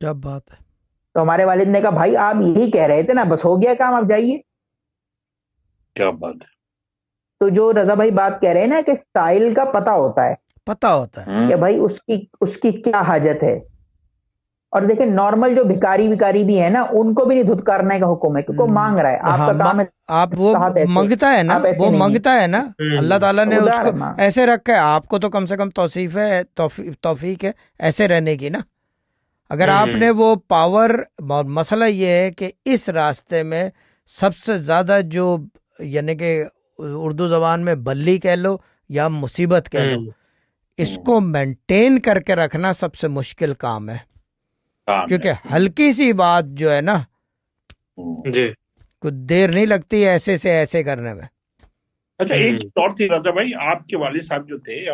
کیا بات ہے. تو ہمارے والد نے کہا بھائی آپ یہی کہہ رہے تھے نا، بس ہو گیا کام، آپ جائیے. کیا بات ہے. تو جو رضا بھائی بات کہہ رہے ہیں نا کہ سائل کا پتہ ہوتا ہے پتہ ہوتا ہے کہ بھائی اس کی کیا حاجت ہے. اور دیکھیں نارمل جو بھکاری بھی ہے نا، ان کو بھی نہیں دھتکارنے کا حکم ہے، کیونکہ وہ مانگ رہا ہے. آپ ہاں کا کام ہے آپ وہ صحت ایسے، منگتا ہے نا، آپ ایسے وہ نہیں ہیں. منگتا ہے نا. اللہ تعالیٰ نے اس ادار کو ہے ماں. ایسے رکھا ہے، آپ کو تو کم سے کم توفیق ہے ایسے رہنے کی نا. اگر آپ نے وہ پاور، مسئلہ یہ ہے کہ اس راستے میں سب سے زیادہ جو یعنی کہ اردو زبان میں بلی کہہ لو یا مصیبت کہہ لو، اس کو مینٹین کر کے رکھنا سب سے مشکل کام ہے. کیونکہ ہلکی سی بات جو ہے نا، جی کچھ دیر نہیں لگتی ایسے سے ایسے کرنے میں. اچھا ایک چیز اور تھی رضا بھائی، آپ کے والد صاحب جو تھے